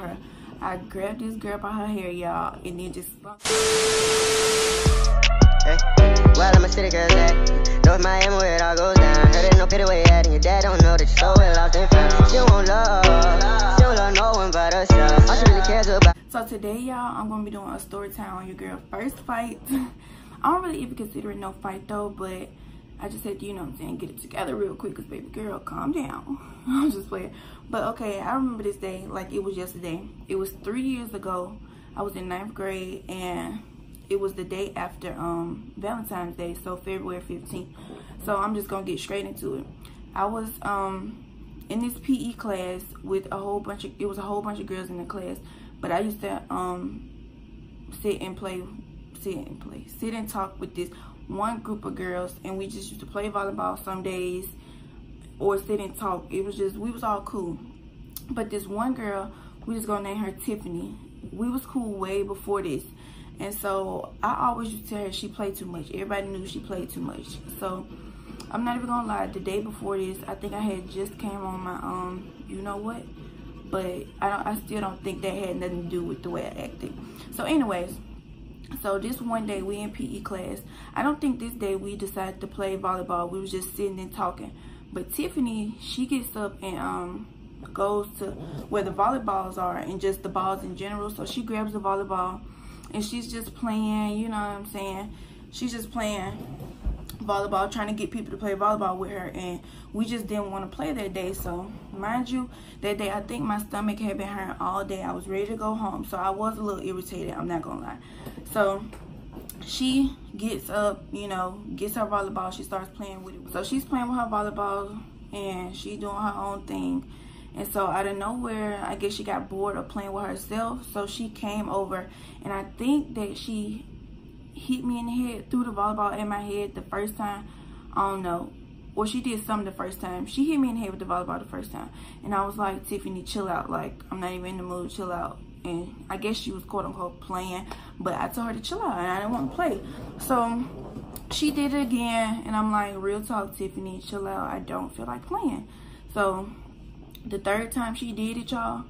her. I grabbed this girl by her hair, y'all, and then just hey, well, I'm a city girl that North Miami where it all goes down. Heard it no pity where you at, and your dad don't know that you're so well lost and found. She don't love no one but herself. All she really cares about. So today, y'all, I'm gonna be doing a story time on your girl's first fight. I don't really even consider it no fight though, but I just had to, you know what I'm saying, get it together real quick, because baby girl, calm down. I'm just playing. But okay, I remember this day like it was yesterday. It was 3 years ago. I was in 9th grade, and it was the day after Valentine's Day, so February 15th. So I'm just gonna get straight into it. I was in this PE class with a whole bunch of girls in the class, but I used to sit and talk with this one group of girls, and we just used to play volleyball some days or sit and talk. It was just, we was all cool. But this one girl, we just gonna name her Tiffany. We was cool way before this, and so I always used to tell her she played too much. Everybody knew she played too much. So I'm not even gonna lie, the day before this, I think I had just came on my you know what, but I still don't think that had nothing to do with the way I acted. So anyways, so this one day we in PE class. I don't think this day we decided to play volleyball. We was just sitting and talking. But Tiffany, she gets up and goes to where the volleyballs are and just the balls in general. So she grabs the volleyball and she's just playing, you know what I'm saying? She's just playing volleyball, trying to get people to play volleyball with her, and we just didn't want to play that day. So mind you, that day I think my stomach had been hurting all day. I was ready to go home, so I was a little irritated, I'm not gonna lie. So she gets up, you know, gets her volleyball, she starts playing with it. So she's playing with her volleyball and she doing her own thing, and so out of nowhere, I guess she got bored of playing with herself, so she came over, and I think that she hit me in the head, threw the volleyball in my head the first time. I don't know, or she did something the first time. She hit me in the head with the volleyball the first time, and I was like, Tiffany, chill out, like I'm not even in the mood, chill out. And I guess she was quote unquote playing, but I told her to chill out and I didn't want to play. So she did it again, and I'm like, real talk, Tiffany, chill out, I don't feel like playing. So the third time she did it, y'all,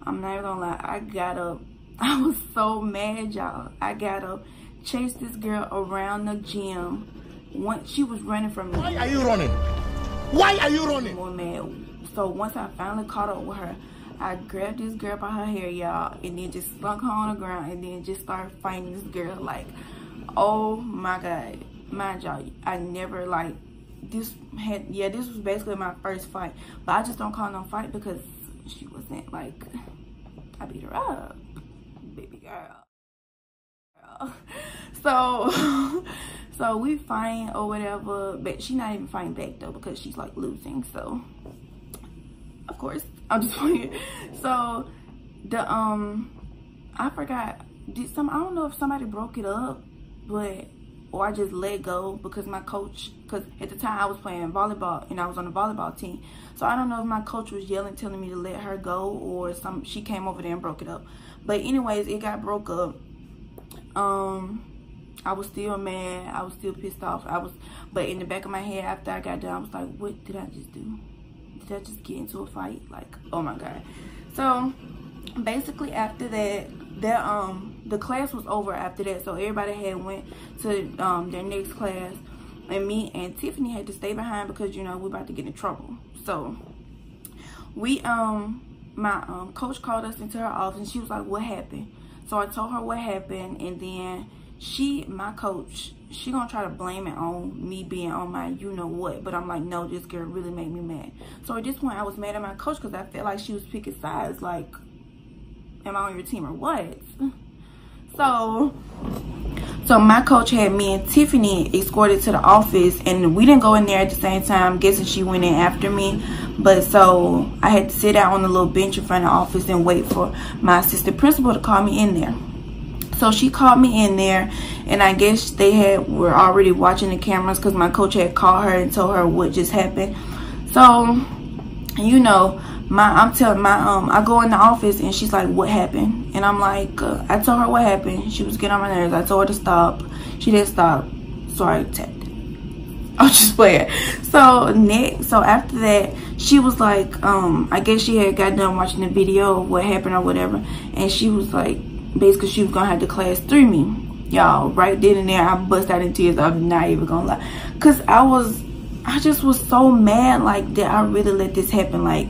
I'm not even gonna lie, I got up. I was so mad, y'all. I got up, chased this girl around the gym. Once she was running from me. Why are you running? Why are you running? More mad. So once I finally caught up with her, I grabbed this girl by her hair, y'all, and then just slunk her on the ground, and then just started fighting this girl. Like, oh my God. Mind y'all, I never, like, this was basically my first fight. But I just don't call no fight because she wasn't, like, I beat her up, baby girl. So we fight or whatever, but she not even fighting back though, because she's like losing. So of course I'm just playing. So the I forgot, I don't know if somebody broke it up, but or I just let go because my coach, because at the time I was playing volleyball and I was on the volleyball team, so I don't know if my coach was yelling, telling me to let her go, or she came over there and broke it up. But anyways, it got broke up. I was still mad, I was still pissed off, but in the back of my head after I got done, I was like, what did I just do? Did I just get into a fight? Like, oh my God. So basically after that, the class was over after that, so everybody had went to their next class, and me and Tiffany had to stay behind because, you know, we're about to get in trouble. So we my coach called us into her office, and she was like, what happened? So I told her what happened, and then my coach, she gonna try to blame it on me being on my you know what, but I'm like, no, this girl really made me mad. So at this point I was mad at my coach because I felt like she was picking sides, like, am I on your team or what? So my coach had me and Tiffany escorted to the office, and we didn't go in there at the same time. I'm guessing she went in after me, but so I had to sit out on the little bench in front of the office and wait for my assistant principal to call me in there. So she called me in there, and I guess they were already watching the cameras because my coach had called her and told her what just happened. So, you know, I go in the office and she's like, what happened? And I'm like, I told her what happened. She was getting on my nerves. I told her to stop. She didn't stop, so I tapped it. I'll just play it. So after that, she was like, I guess she had got done watching the video of what happened or whatever, and she was like, basically she was gonna have to class 3 me. Y'all, right then and there, I bust out in tears. I'm not even gonna lie, cause I just was so mad, like, that I really let this happen. Like,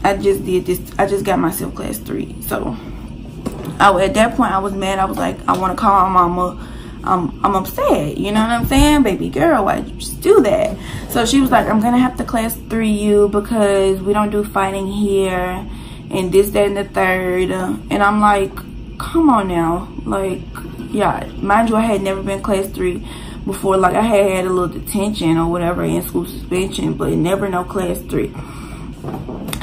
I just did this. I just got myself class 3. So at that point, I was mad. I was like, I want to call my mama. I'm upset. You know what I'm saying? Baby girl, why did you just do that? So she was like, I'm gonna have to class 3 you because we don't do fighting here, and this, that, and the third. And I'm like, come on now. Like, yeah, mind you, I had never been class 3 before. Like, I had a little detention or whatever in school suspension, but never no class 3.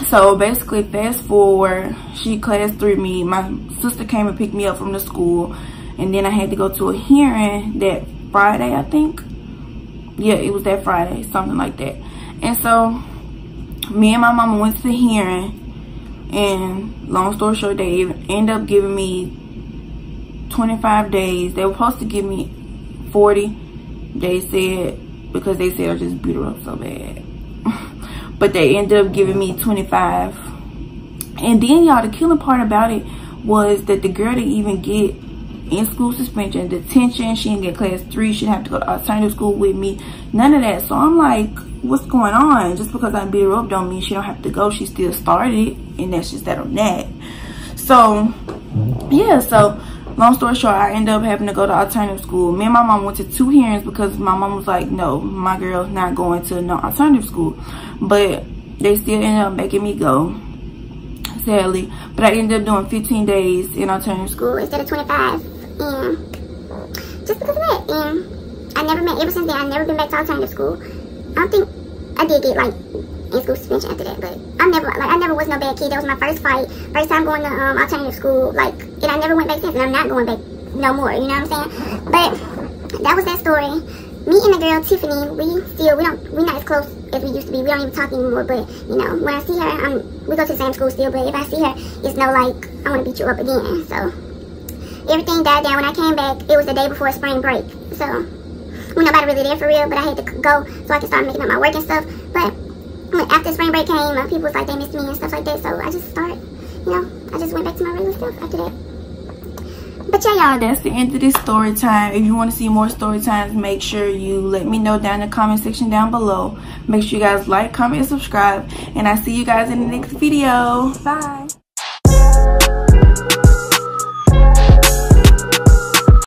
So basically, fast forward, she class 3 me. My sister came and picked me up from the school, and then I had to go to a hearing that Friday, I think. Yeah, it was that Friday, something like that. And so me and my mama went to the hearing, and long story short, they ended up giving me 25 days. They were supposed to give me 40. They said, because they said I just beat her up so bad. But they ended up giving me 25. And then, y'all, the killing part about it was that the girl didn't even get in school suspension, detention. She didn't get class 3. She didn't have to go to alternative school with me. None of that. So I'm like, what's going on? Just because I beat her up don't mean she don't have to go. She still started, and that's just that on that. So, yeah, so long story short, I ended up having to go to alternative school. Me and my mom went to 2 hearings because my mom was like, no, my girl's not going to no alternative school. But they still ended up making me go, sadly. But I ended up doing 15 days in alternative school instead of 25. And just because of that. And I never met, ever since then, I've never been back to alternative school. I don't think I did get, like, in school suspension after that, but I never was no bad kid. That was my first fight, first time going to alternative school, like, and I never went back since, and I'm not going back no more, you know what I'm saying? But that was that story. Me and the girl Tiffany, we're not as close as we used to be. We don't even talk anymore, but you know, when I see her, we go to the same school still, but if I see her, it's no like, I want to beat you up again. So everything died down. When I came back, it was the day before spring break, so when nobody really there for real, but I had to go so I could start making up my work and stuff. But after spring break came, people was like, they missed me and stuff like that, so I just started, you know, I just went back to my regular stuff after that. But yeah, y'all, that's the end of this story time. If you want to see more story times, make sure you let me know down in the comment section down below. Make sure you guys like, comment, and subscribe, and I'll see you guys in the next video. Bye.